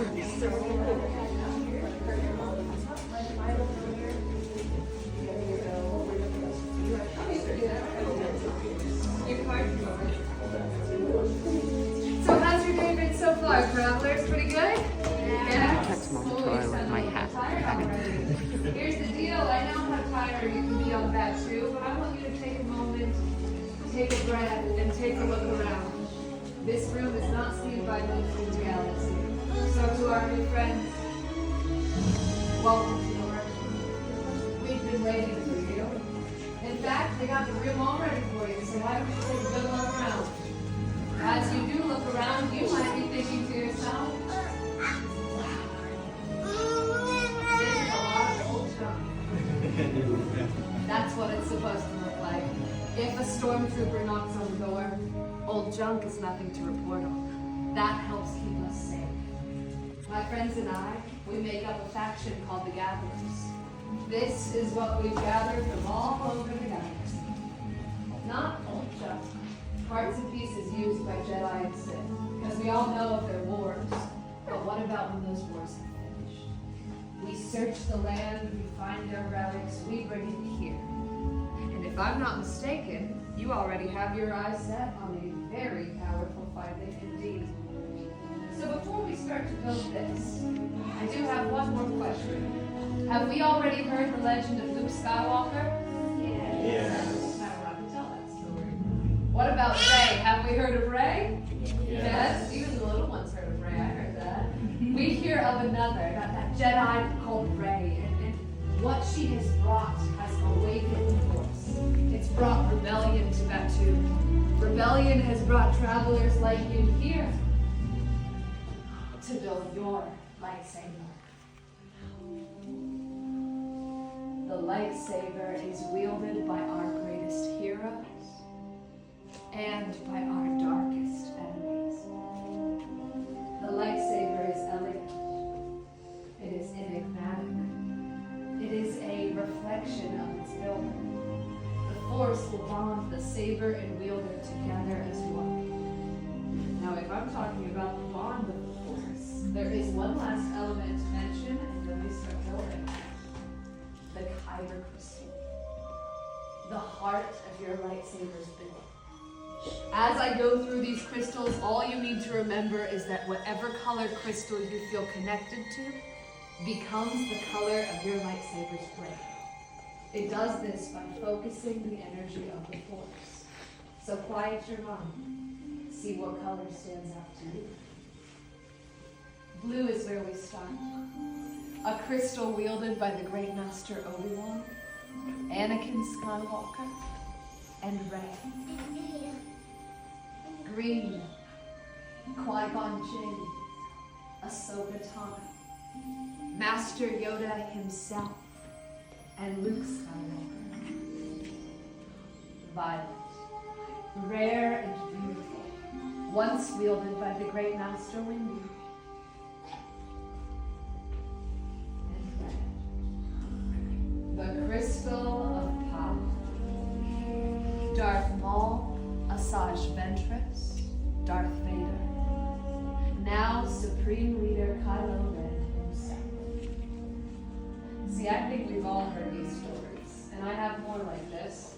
So how's your day been so far, travelers? Pretty good? Yeah. Touch my toy with my hat. Here's the deal. I know how tired you can be on that too, but I want you to take a moment, take a breath, and take a look around. This room is not seen by most in the galaxy. So to our new friends, welcome to the world. We've been waiting for you. In fact, they got the room all ready for you, so why don't you take a good look around? As you do look around, you might be thinking to yourself, this is a lot of old junk. That's what it's supposed to look like. If a stormtrooper knocks on the door, old junk is nothing to report on. That helps keep us safe. My friends and I, we make up a faction called the Gatherers. This is what we've gathered from all over the galaxy. Not old junk. Parts and pieces used by Jedi and Sith, because we all know of their wars. But what about when those wars have finished? We search the land, we find their relics, we bring it here. And if I'm not mistaken, you already have your eyes set on a very powerful finding indeed. So before we start to build this, I do have one more question. Have we already heard the legend of Luke Skywalker? Yes. What about Rey? Have we heard of Rey? Yes. Even the little ones heard of Rey. I heard that. We hear of another, about that Jedi called Rey, and what she has brought has awakened the Force. It's brought rebellion to Batu. Rebellion has brought travelers like you here to build your lightsaber. The lightsaber is wielded by our greatest heroes and by our darkest enemies. The lightsaber is elegant. It is enigmatic. It is a reflection of its builder. The Force will bond the saber and wielder together as one. Now, if I'm talking about the bond of the Force, there is one last element to mention, and then we start building. The Kyber crystal. The heart of your lightsaber's build. As I go through these crystals, all you need to remember is that whatever color crystal you feel connected to becomes the color of your lightsaber's blade. It does this by focusing the energy of the Force. So quiet your mind. See what color stands out to you. Blue is where we start. A crystal wielded by the great master Obi-Wan, Anakin Skywalker, and Rey. Green, Qui-Gon Jinn, Ahsoka Tano, Master Yoda himself, and Luke Skywalker. Violet, rare and beautiful, once wielded by the great Master Windu. And red, the crystal of power. Darth Maul, Asajj Ventress, Darth Vader, now Supreme Leader Kylo Ren himself. See, I think we've all heard these stories, and I have more like this,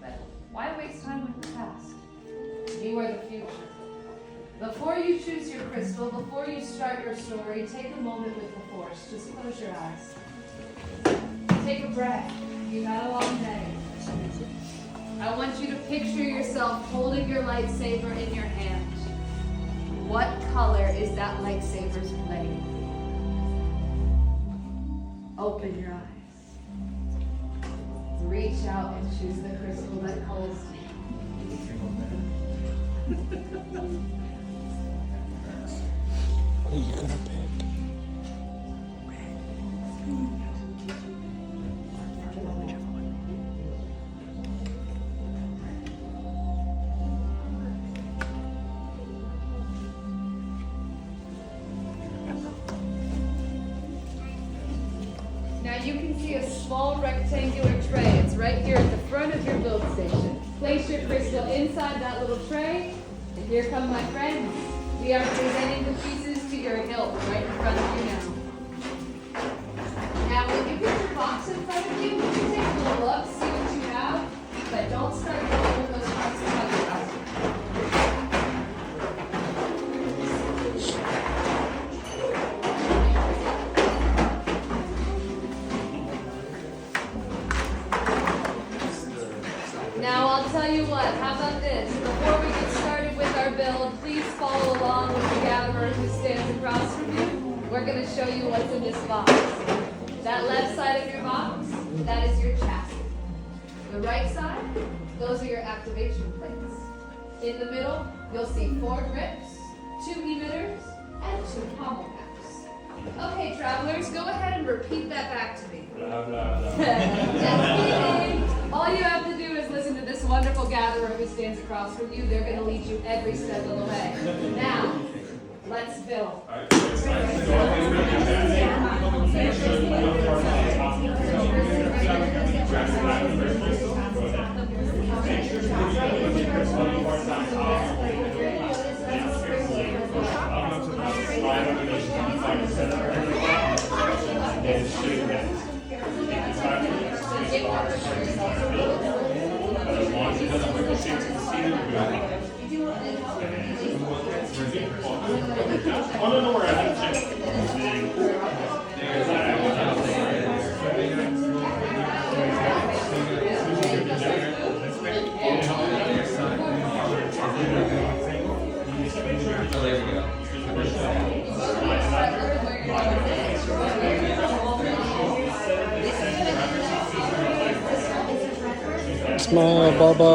but why waste time with the past? You are the future. Before you choose your crystal, before you start your story, take a moment with the Force. Just close your eyes. Take a breath. You've had a long day. I want you to picture yourself holding your lightsaber in your hand. What color is that lightsaber's blade? Open your eyes. Reach out and choose the crystal that calls What are you gonna pick? Now you can see a small rectangular tray. It's right here at the front of your build station. Place your crystal inside that little tray. And here come my friends. We are presenting the pieces to military hilt right in front of you now. Now, when you get your box in front of you, you can take a little look, see what you have, but don't start going with those boxes on your own. Now, I'll tell you what, how about this? Before we get started with our build, please follow along with the gatherer who stands across from you. We're going to show you what's in this box. That left side of your box, that is your chassis. The right side, those are your activation plates. In the middle, you'll see 4 grips, 2 emitters, and 2 pommel caps. Okay, travelers, go ahead and repeat that back to me. Blah, blah, blah. Just kidding. All you have to do is listen to this wonderful gatherer who stands across from you. They're going to lead you every step of the way. Now, let's build. Oh, no, don't worry, I have to check. Smile, Baba.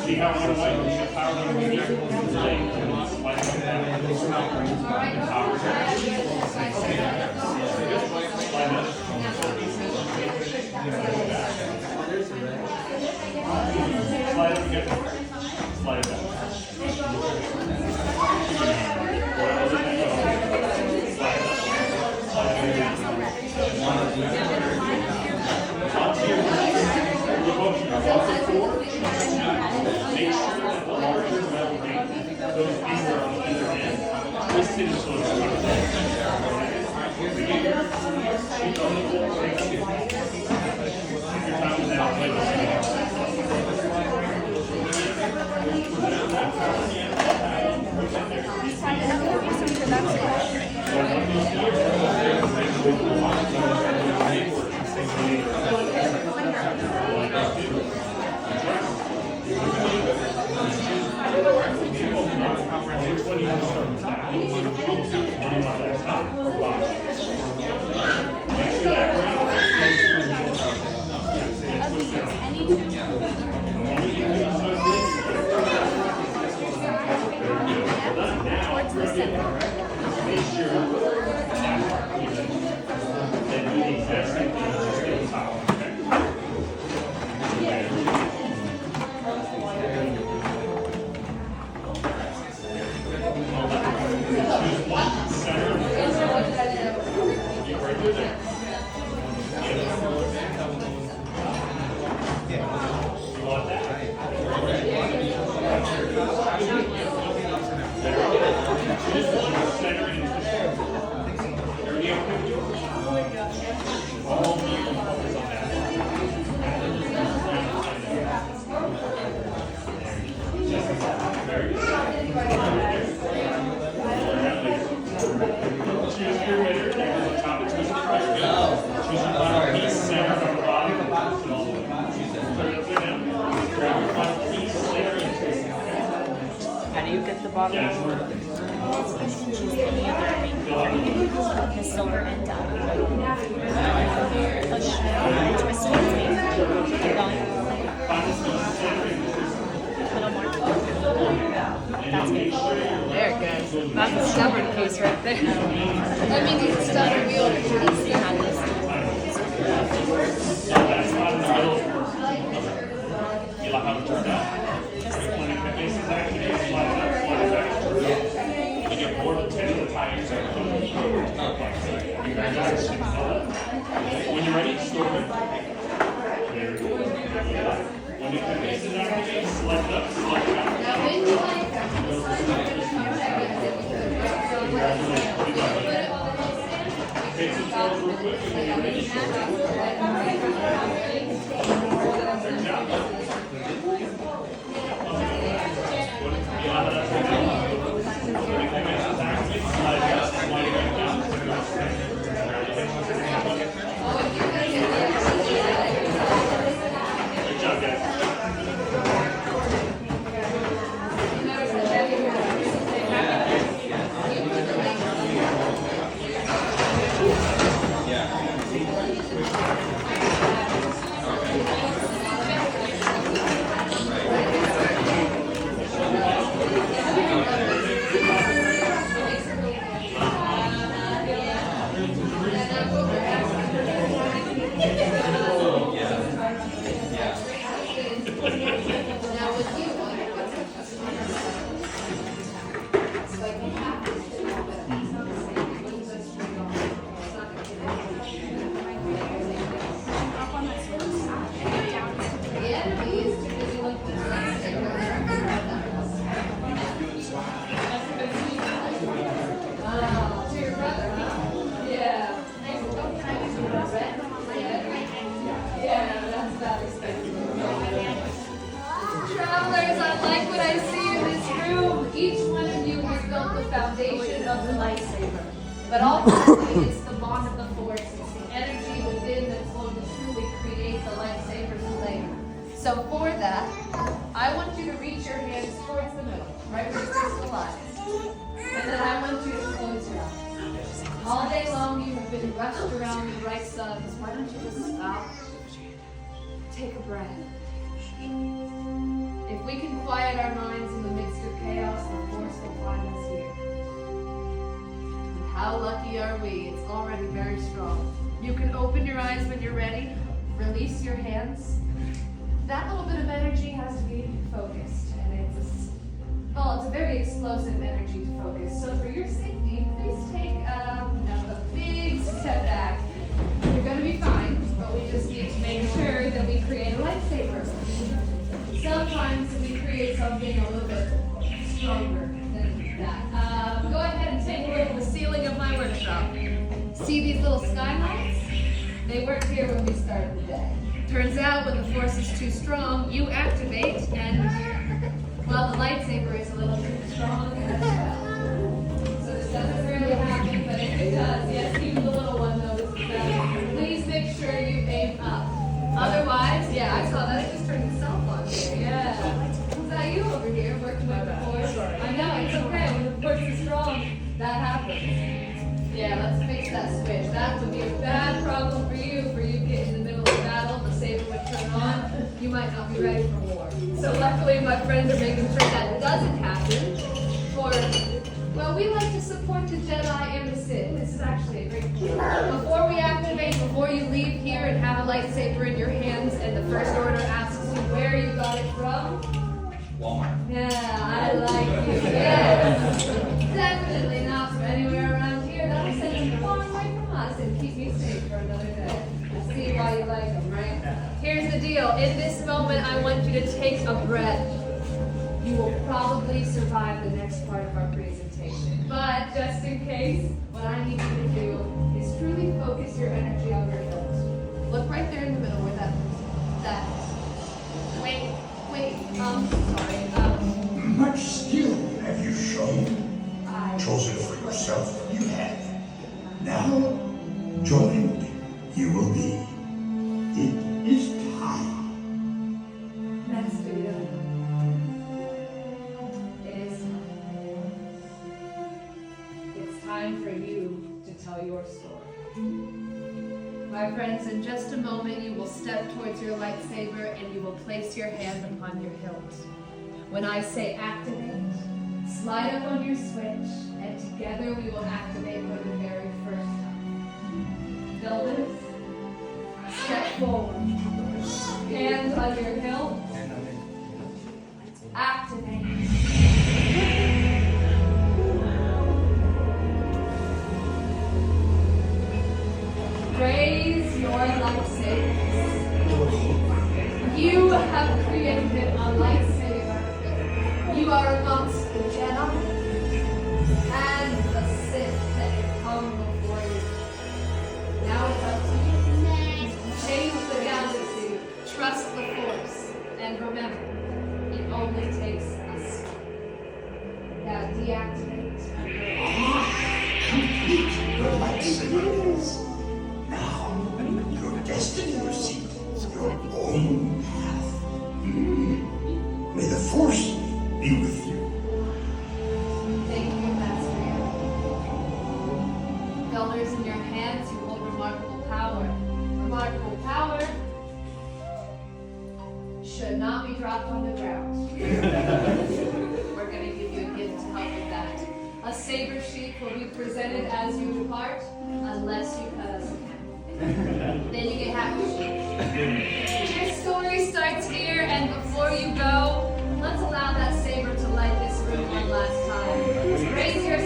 See how one way, you should power them with your leg. Slide it together. Slide it back. Make sure that the larger metal ring, those pieces are on either end, twisted so it's How do you get the bottom? Choose any other the silver end down. Push, twist it, keep going. A little more. That's good. There it goes. That's a stubborn case right there. That means it's a stubborn wielder. Let's see how this You like how it turned out? When it faces actually slide it up, slide it back. You get more than 10 of the tires. When you're ready, store it. Very good. When it faces actually slide it up, slide it back. Now, when you like Take some throws real quick. When you're ready, store it. Good job. Good job, guys. Travelers, I like what I see in this room. Each one of you has built the foundation of the lightsaber. But ultimately, it's the bond of the Force. It's the energy within that's going to truly create the lightsaber's flame. So for that, I want you to reach your hands towards the middle, right where the crystal lies. And then I want you to close your eyes. All day long, you have been rushed around the bright suns. Why don't you just stop? Take a breath. If we can quiet our minds in the midst of chaos, the Force will find us here. And how lucky are we? It's already very strong. You can open your eyes when you're ready. Release your hands. That little bit of energy has to be focused, and it's a very explosive energy to focus. So for your safety, please take a big step back. You're going to be fine, but we just need to make sure that we create a lightsaber. Sometimes we create something a little bit stronger than that. Go ahead and take a look at the ceiling of my workshop. See these little skylights? They weren't here when we started the day. Turns out when the Force is too strong, you activate, and, well, the lightsaber is a little too strong as well. So this doesn't really happen, but if it does, yes, even the little one notices that. Please make sure you aim up. Otherwise, yeah, I saw that. It just turned itself on here. Yeah. Was that you over here working with the Force? I know, it's okay. When the Force is strong, that happens. Yeah, let's fix that switch. That would be a bad problem for you get in the middle of battle, the saber would turn on. You might not be ready for war. So luckily, my friends are making sure that doesn't happen. Well, we like to support the Jedi and the Sith. This is actually a great deal. Before we activate, before you leave here and have a lightsaber in your hands, and the First Order asks you where you got it from. Walmart. Yeah, I like you. Yes. Definitely not from anywhere around here. That'll send you far away from us and keep me safe for another day. I see why you like them, right? Here's the deal. In this moment, I want you to take a breath. You will probably survive the next part of our presentation. But just in case, what I need you to do is truly focus your energy on your hilt. Look right there in the middle where that. Wait, sorry. Much skill have you shown. Chosen for yourself, you have. Now, joined you will be. It is time. Master Yoda. It is time. It's time for you to tell your story. My friends, in just a moment you will step towards your lightsaber and you will place your hand upon your hilt. When I say activate, Slide up on your switch, and together we will activate for the very first time. Builders, step forward. Hands on your hilt. Activate. Raise your lightsabers. You have created a lightsaber. You are amongst the Jedi and the Sith that have come before you. Now it's up to you. Change the galaxy, trust the Force, and remember, it only takes a step. Now deactivate. Complete your lightsaber is. Now, your destiny will seek your own path. May the Force be with you. Thank you, Master Yoda. Builders in your hands, you hold remarkable power. Remarkable power should not be dropped on the ground. We're going to give you a gift to help with that. A saber sheath will be presented as you depart, unless you cut us a candle. Then you get half a sheath. Your story starts here, and before you go, let's allow that saber to light this room one last time. Raise your